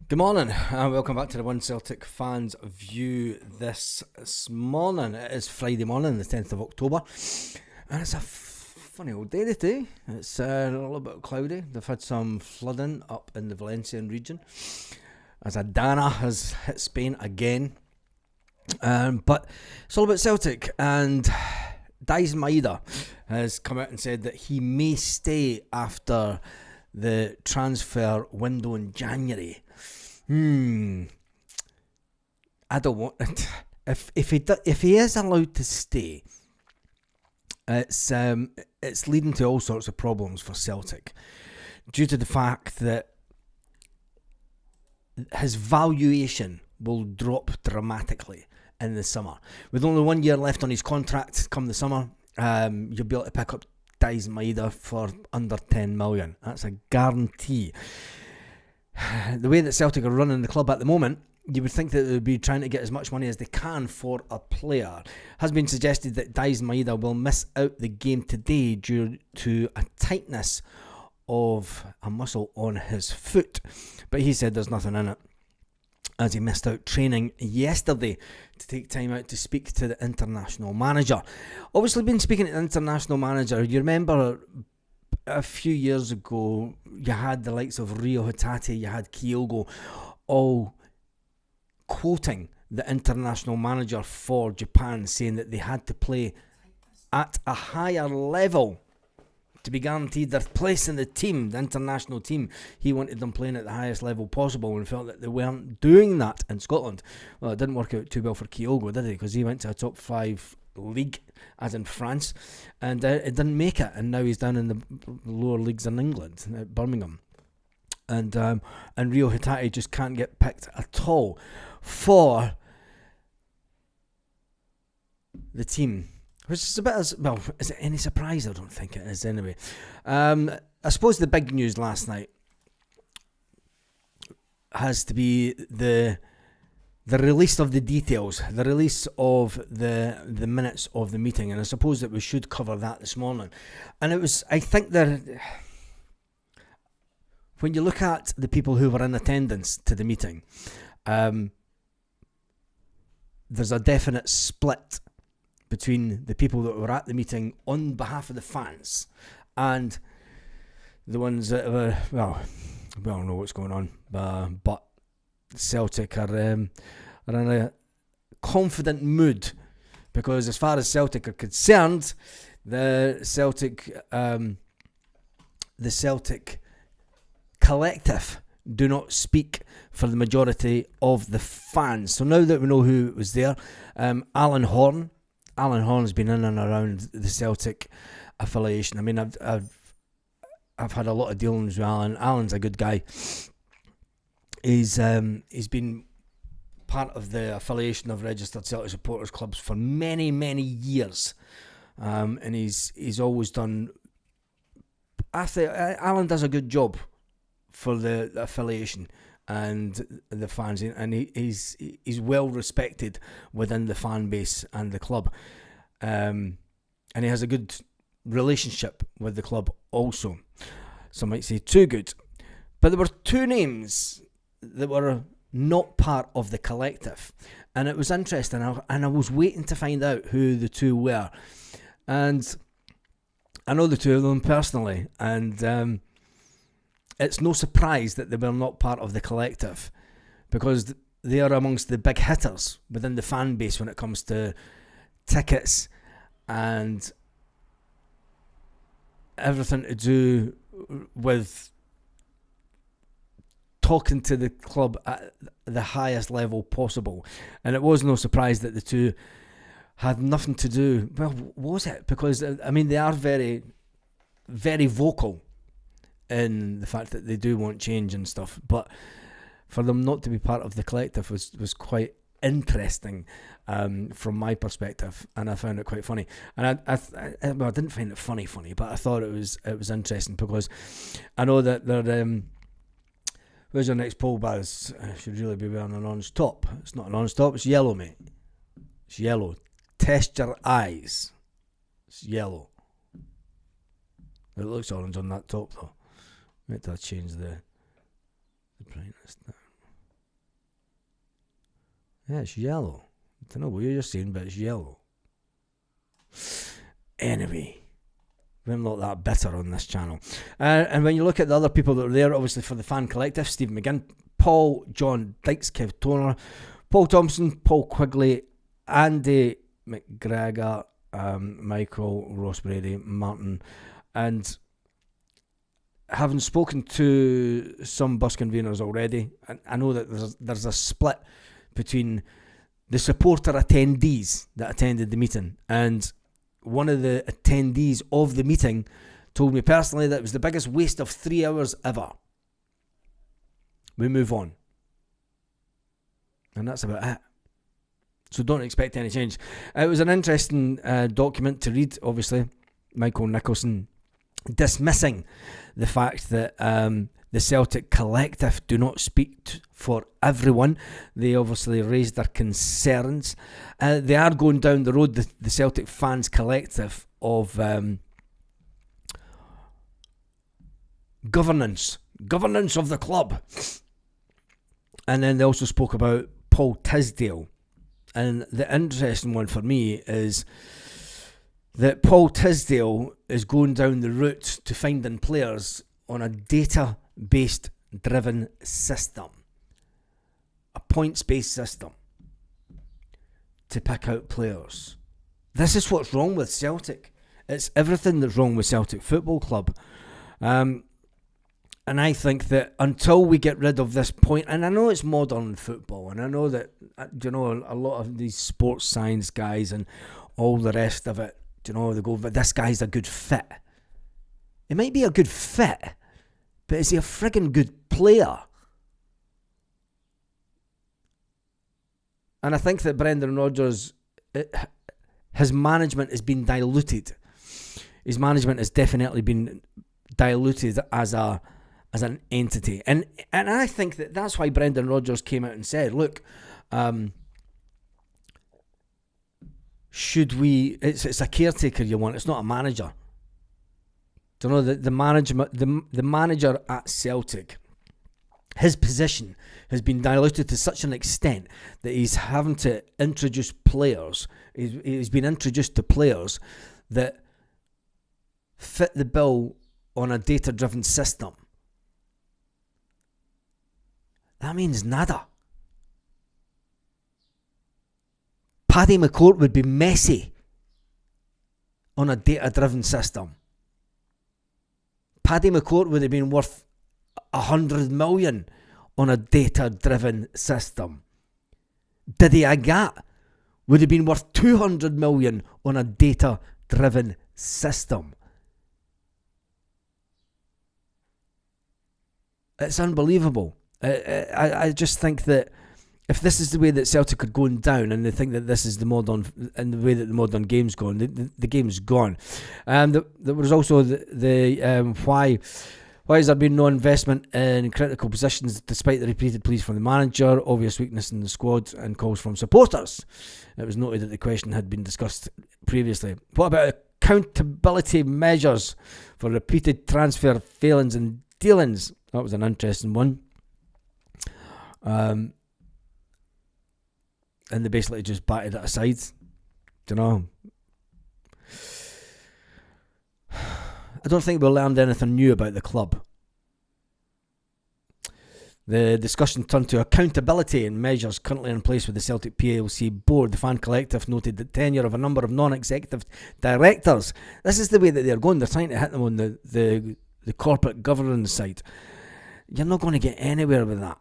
Good morning and welcome back to the One Celtic Fans View this morning. It is Friday morning, the 10th of October, and it's a funny old day today. It's a little bit cloudy. They've had some flooding up in the Valencian region as a Dana has hit Spain again. But it's all about Celtic, and Daizen Maeda has come out and said that he may stay after the transfer window in January. I don't want it. If he is allowed to stay, it's leading to all sorts of problems for Celtic, due to the fact that his valuation will drop dramatically in the summer. With only 1 year left on his contract come the summer, you'll be able to pick up Daizen Maeda for under 10 million. That's a guarantee. The way that Celtic are running the club at the moment, you would think that they would be trying to get as much money as they can for a player. It has been suggested that Daizen Maeda will miss out the game today due to a tightness of a muscle on his foot, but he said there's nothing in it, as he missed out training yesterday to take time out to speak to the international manager. Obviously been speaking to the international manager. You remember a few years ago, you had the likes of Rio Hatate, you had Kyogo, all quoting the international manager for Japan, saying that they had to play at a higher level to be guaranteed their place in the team, the international team. He wanted them playing at the highest level possible and felt that they weren't doing that in Scotland. Well, it didn't work out too well for Kyogo, did it? Because he went to a top 5 league, as in France, and it didn't make it, and now he's down in the lower leagues in England, at Birmingham, and Rio Hatate just can't get picked at all for the team, which is a bit as well. Is it any surprise? I don't think it is anyway. I suppose the big news last night has to be the release of the details, the release of the minutes of the meeting, and I suppose that we should cover that this morning. And it was, I think that when you look at the people who were in attendance to the meeting, there's a definite split between the people that were at the meeting on behalf of the fans and the ones that were, well, we all know what's going on, but Celtic are in a confident mood, because as far as Celtic are concerned, the Celtic collective do not speak for the majority of the fans. So now that we know who was there, Alan Horn's been in and around the Celtic affiliation. I mean, I've had a lot of dealings with Alan. Alan's a good guy. He's been part of the affiliation of registered Celtic supporters clubs for many years, and he's always done. I think Alan does a good job for the affiliation and the fans, and he's well respected within the fan base and the club, and he has a good relationship with the club also. Some might say too good, but there were two names that were not part of the collective, and it was interesting, and I was waiting to find out who the two were, and I know the two of them personally, and it's no surprise that they were not part of the collective, because they are amongst the big hitters within the fan base when it comes to tickets and everything to do with talking to the club at the highest level possible. And it was no surprise that the two had nothing to do. Well, was it? Because, I mean, they are very, very vocal in the fact that they do want change and stuff, but for them not to be part of the collective was quite interesting from my perspective, and I found it quite funny. And I didn't find it funny, but I thought it was interesting, because I know that they're where's your next poll, Baz? I should really be wearing an orange top. It's not an orange top, it's yellow, mate. It's yellow. Test your eyes. It's yellow. It looks orange on that top though. Wait till I change the brightness now. Yeah, it's yellow. I don't know what you're saying, but it's yellow. Anyway, I'm not that bitter on this channel. And when you look at the other people that were there, obviously for the fan collective, Stephen McGinn, Paul, John Dykes, Kev Toner, Paul Thompson, Paul Quigley, Andy McGregor, Michael, Ross Brady, Martin, and having spoken to some bus conveners already, I know that there's a split between the supporter attendees that attended the meeting, and one of the attendees of the meeting told me personally that it was the biggest waste of 3 hours ever. We move on. And that's about it. So don't expect any change. It was an interesting document to read, obviously. Michael Nicholson dismissing the fact that the Celtic collective do not speak for everyone. They obviously raised their concerns. They are going down the road, the Celtic fans collective, of governance of the club. And then they also spoke about Paul Tisdale. And the interesting one for me is that Paul Tisdale is going down the route to finding players on a data-based driven system, a points-based system to pick out players. This is what's wrong with Celtic. It's everything that's wrong with Celtic Football Club. And I think that until we get rid of this point, and I know it's modern football, and I know that, a lot of these sports science guys and all the rest of it, they go, but this guy's a good fit. It might be a good fit, but is he a friggin' good player? And I think that Brendan Rodgers, his management has been diluted. His management has definitely been diluted as an entity. And I think that that's why Brendan Rodgers came out and said, look, should we... It's a caretaker you want. It's not a manager. The management, the manager at Celtic, his position has been diluted to such an extent that he's having to introduce players. He's been introduced to players that fit the bill on a data-driven system. That means nada. Paddy McCourt would be messy on a data-driven system. Paddy McCourt would have been worth 100 million on a data-driven system. Didi Agat would have been worth 200 million on a data-driven system. It's unbelievable. I just think that if this is the way that Celtic are going down, and they think that this is the modern, and the way that the modern game's gone, the game's gone. There was also the why has there been no investment in critical positions despite the repeated pleas from the manager, obvious weakness in the squad, and calls from supporters. It was noted that the question had been discussed previously. What about accountability measures for repeated transfer failings and dealings? That was an interesting one. And they basically just batted it aside. I don't think we learned anything new about the club. The discussion turned to accountability and measures currently in place with the Celtic PLC board. The fan collective noted the tenure of a number of non-executive directors. This is the way that they're going. They're trying to hit them on the corporate governance side. You're not going to get anywhere with that,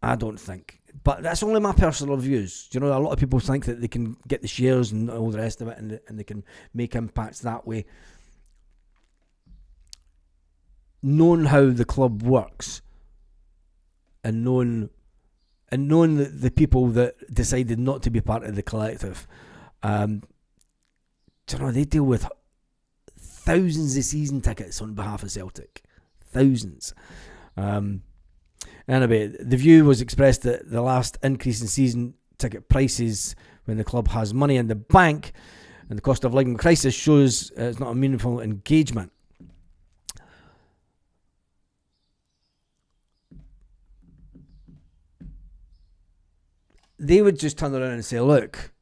I don't think. But that's only my personal views. A lot of people think that they can get the shares and all the rest of it, and they can make impacts that way. Knowing how the club works, and knowing the people that decided not to be part of the collective, they deal with thousands of season tickets on behalf of Celtic. Thousands. Anyway, the view was expressed that the last increase in season ticket prices when the club has money in the bank and the cost of living crisis shows it's not a meaningful engagement. they would just turn around and say, look,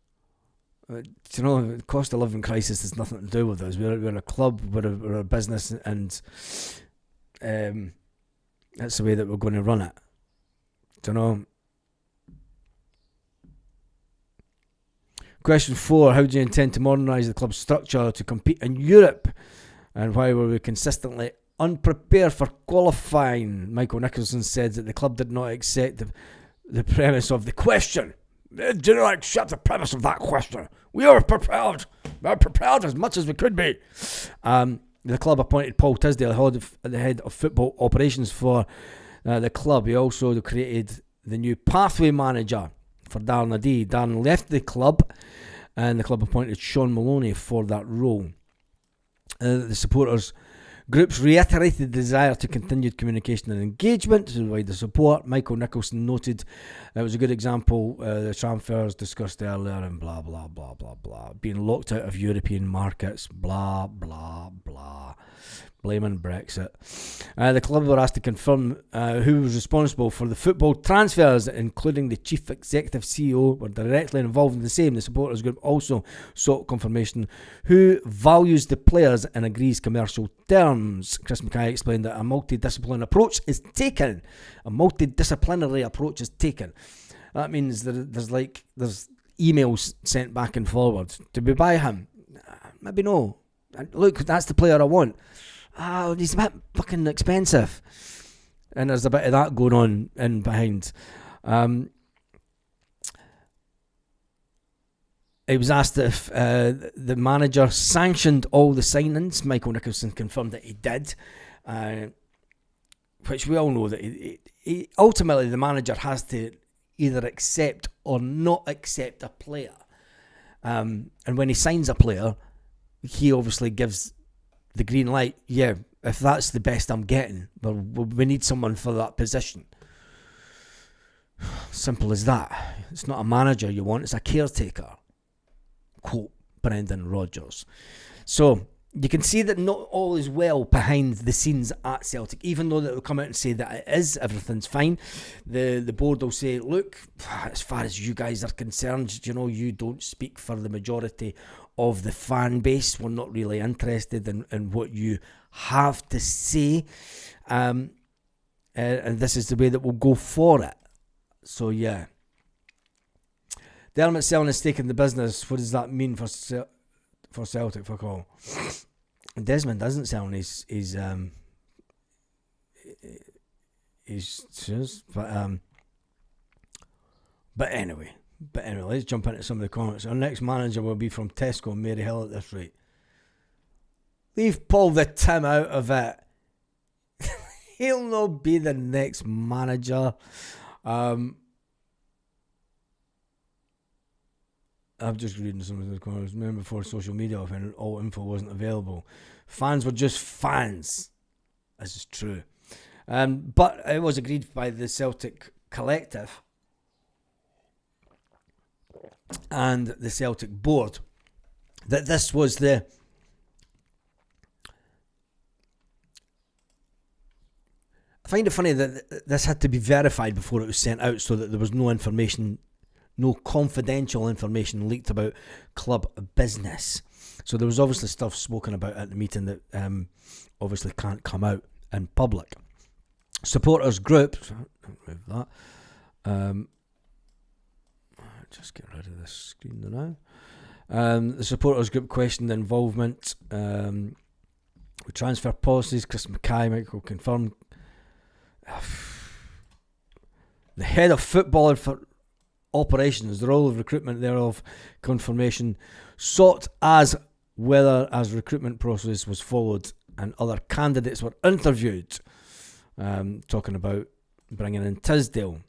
the cost of living crisis has nothing to do with us. We're a club, we're a business, and that's the way that we're going to run it. Question 4, how do you intend to modernise the club's structure to compete in Europe? And why were we consistently unprepared for qualifying? Michael Nicholson said that the club did not accept the premise of the question. They did not accept the premise of that question. We were prepared. We were prepared as much as we could be. The club appointed Paul Tisdale the head of football operations for the club. He also created the new pathway manager for Darren Addy. Darren left the club, and the club appointed Sean Maloney for that role. The supporters groups reiterated the desire to continued communication and engagement to provide the support. Michael Nicholson noted it was a good example, the transfers discussed earlier, and blah blah blah blah blah, being locked out of European markets, blah blah blah, blaming Brexit. The club were asked to confirm who was responsible for the football transfers, including the chief executive, CEO, were directly involved in the same. The supporters group also sought confirmation who values the players and agrees commercial terms. Chris Mackay explained that a multidisciplinary approach is taken. That means there's emails sent back and forward. Did we buy him? Maybe no. Look, that's the player I want. He's a bit fucking expensive. And there's a bit of that going on in behind. He was asked if the manager sanctioned all the signings. Michael Nicholson confirmed that he did, which we all know that he ultimately the manager has to either accept or not accept a player. And when he signs a player, he obviously gives the green light. Yeah, if that's the best I'm getting, we need someone for that position. Simple as that. It's not a manager you want, it's a caretaker. Quote Brendan Rodgers. So you can see that not all is well behind the scenes at Celtic, even though they'll come out and say that it is, everything's fine. The board will say, look, as far as you guys are concerned, you don't speak for the majority of the fan base. We're not really interested in what you have to say, and this is the way that we'll go for it. So yeah, Dermot selling his stake in the business. What does that mean for Celtic? Fuck all. Desmond isn't selling his shares, but anyway, let's jump into some of the comments. Our next manager will be from Tesco and Mary Hill at this rate. Leave Paul the Tim out of it. He'll not be the next manager. I'm just reading some of the comments. Remember before social media, when all info wasn't available, fans were just fans. This is true. But it was agreed by the Celtic collective and the Celtic board that this was I find it funny that this had to be verified before it was sent out, so that there was no information, no confidential information leaked about club business. So there was obviously stuff spoken about at the meeting that obviously can't come out in public. Supporters group, move that. Just get rid of this screen now. The supporters group questioned the involvement with transfer policies. Chris Mackay, Michael confirmed. The head of football for operations, the role of recruitment thereof, confirmation sought as whether as recruitment process was followed and other candidates were interviewed. Talking about bringing in Tisdale.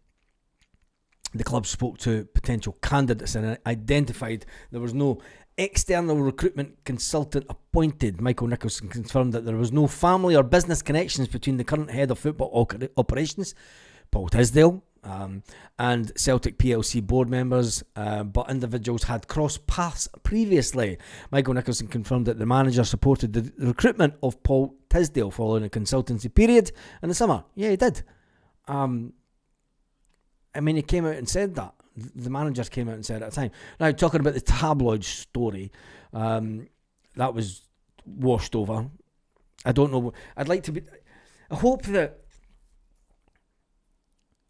The club spoke to potential candidates and identified there was no external recruitment consultant appointed. Michael Nicholson confirmed that there was no family or business connections between the current head of football operations, Paul Tisdale, and Celtic PLC board members, but individuals had crossed paths previously. Michael Nicholson confirmed that the manager supported the recruitment of Paul Tisdale following a consultancy period in the summer. Yeah, he did. He came out and said that The managers came out and said at the time. Now, talking about the tabloid story, that was washed over. I don't know. I hope that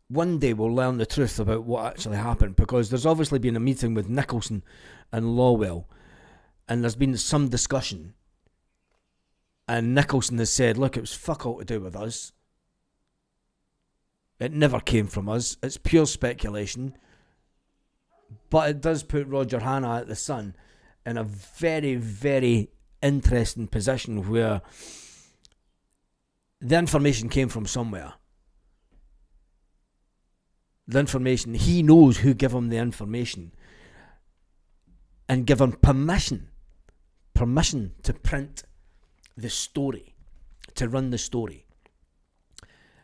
one day we'll learn the truth about what actually happened, because there's obviously been a meeting with Nicholson and Lawwell, and there's been some discussion, and Nicholson has said, look, it was fuck all to do with us. It never came from us. It's pure speculation. But it does put Roger Hannah at the Sun in a very, very interesting position where the information came from somewhere. The information, he knows who gave him the information and give him permission to print the story, to run the story.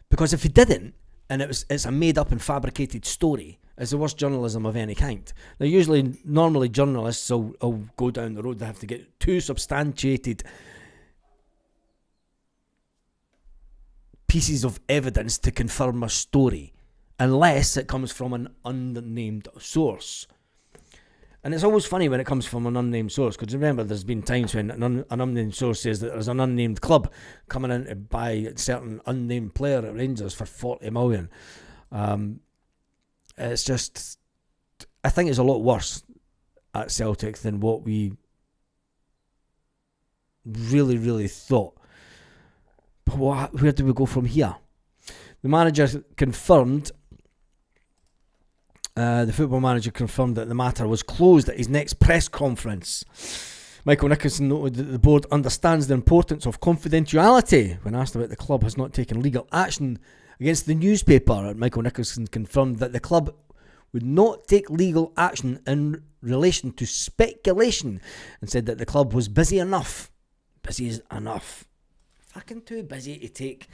Because if he didn't, and it's a made up and fabricated story, it's the worst journalism of any kind. Now, normally journalists will go down the road, they have to get two substantiated pieces of evidence to confirm a story, unless it comes from an unnamed source. And it's always funny when it comes from an unnamed source, because remember, there's been times when an unnamed source says that there's an unnamed club coming in to buy a certain unnamed player at Rangers for 40 million. It's just, I think it's a lot worse at Celtic than what we really, really thought. But where do we go from here? The manager confirmed, the football manager confirmed that the matter was closed at his next press conference. Michael Nicholson noted that the board understands the importance of confidentiality. When asked about the club has not taken legal action against the newspaper, Michael Nicholson confirmed that the club would not take legal action in relation to speculation, and said that the club was busy enough. Busy is enough. Fucking too busy to take.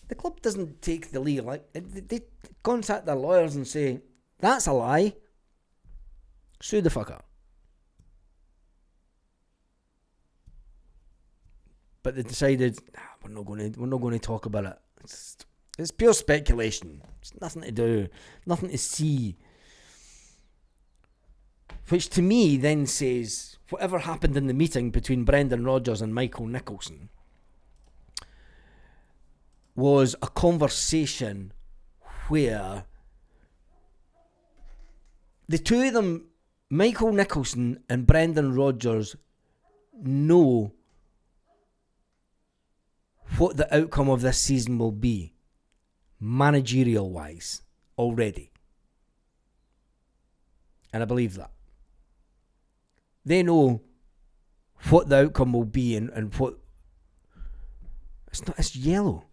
The club doesn't take the legal. They contact their lawyers and say, that's a lie. Sue the fucker. But they decided, we're not going to talk about it. It's pure speculation. It's nothing to do, nothing to see. Which to me then says, whatever happened in the meeting between Brendan Rodgers and Michael Nicholson was a conversation where the two of them, Michael Nicholson and Brendan Rodgers, know what the outcome of this season will be, managerial wise, already. And I believe that. They know what the outcome will be and what. It's yellow.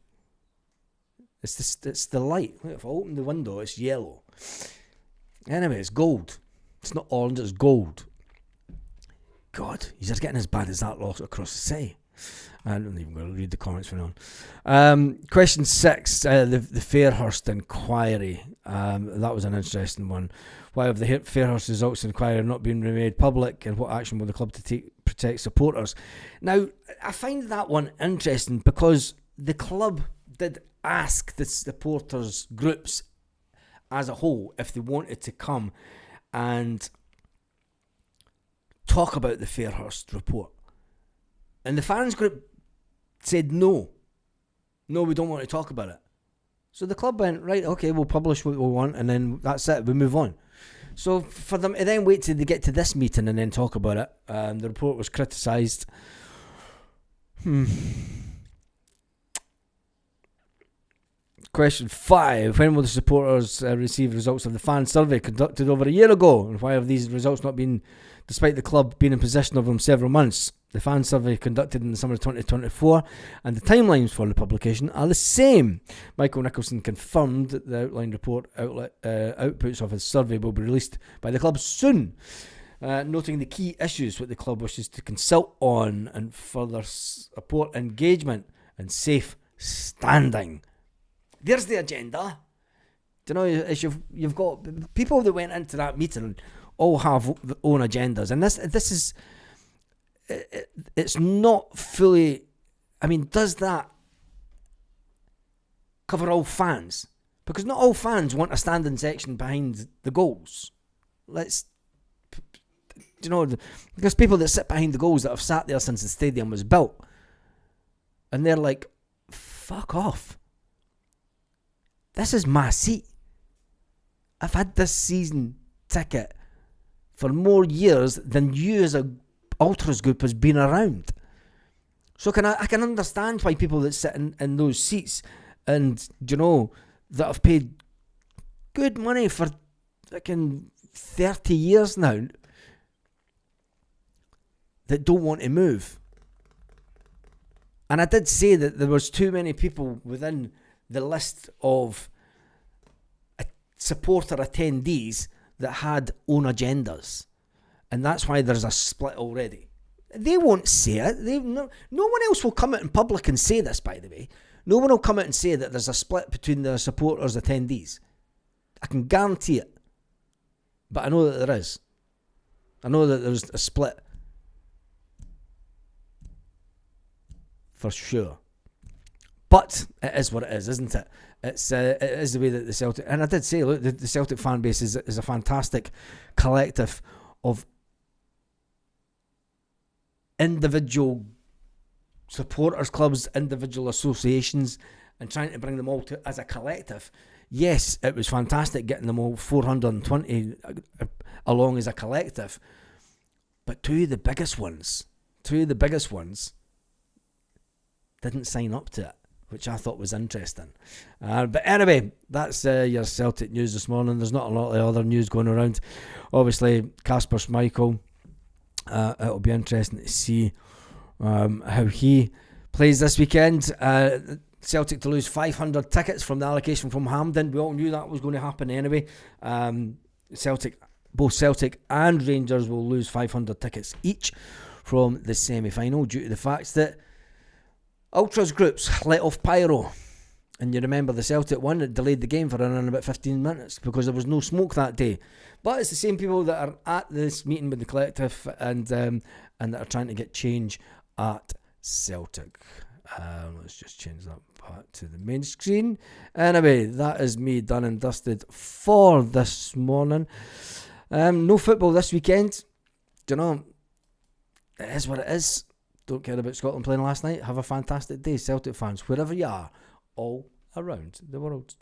It's the light. If I open the window, it's yellow. Anyway, it's gold. It's not orange, it's gold. God, he's just getting as bad as that loss across the city. I don't even going to read the comments from on. Question 6, the Fairhurst inquiry. That was an interesting one. Why have the Fairhurst results inquiry not been made public, and what action will the club to take to protect supporters? Now, I find that one interesting because the club did ask the supporters groups as a whole if they wanted to come and talk about the Fairhurst report. And the fans group said no, we don't want to talk about it. So the club went, right, okay, we'll publish what we want, and then that's it, we move on. So for them to then wait till they get to this meeting and then talk about it, the report was criticised. Question 5. When will the supporters receive results of the fan survey conducted over a year ago? And why have these results not been, despite the club being in possession of them several months? The fan survey conducted in the summer of 2024 and the timelines for the publication are the same. Michael Nicholson confirmed that the outline report outputs of his survey will be released by the club soon, noting the key issues that the club wishes to consult on and further support engagement and safe standing. There's the agenda. Do you know, as you've got people that went into that meeting all have their own agendas, and this is it's not fully. I mean, does that cover all fans? Because not all fans want a standing section behind the goals. Let's, there's people that sit behind the goals that have sat there since the stadium was built, and they're like, fuck off. This is my seat. I've had this season ticket for more years than you as a ultras group has been around. So I can understand why people that sit in those seats and, that have paid good money for fucking 30 years now, that don't want to move. And I did say that there was too many people within the list of supporter attendees that had own agendas. And that's why there's a split already. They won't say it. No one else will come out in public and say this, by the way. No one will come out and say that there's a split between the supporters attendees. I can guarantee it. But I know that there is. I know that there's a split. For sure. But it is what it is, isn't it? It is the way that the Celtic... And I did say, look, the Celtic fan base is a fantastic collective of individual supporters clubs, individual associations, and trying to bring them all to as a collective. Yes, it was fantastic getting them all 420 along as a collective. But two of the biggest ones didn't sign up to it, which I thought was interesting. But anyway, that's your Celtic news this morning. There's not a lot of other news going around. Obviously, Kasper Schmeichel, it'll be interesting to see how he plays this weekend. Celtic to lose 500 tickets from the allocation from Hampden. We all knew that was going to happen anyway. Both Celtic and Rangers will lose 500 tickets each from the semi-final due to the fact that Ultras groups let off pyro. And you remember the Celtic one that delayed the game for around about 15 minutes because there was no smoke that day. But it's the same people that are at this meeting with the collective and that are trying to get change at Celtic. Let's just change that back to the main screen. Anyway, that is me done and dusted for this morning. No football this weekend. It is what it is. Don't care about Scotland playing last night. Have a fantastic day, Celtic fans, wherever you are, all around the world.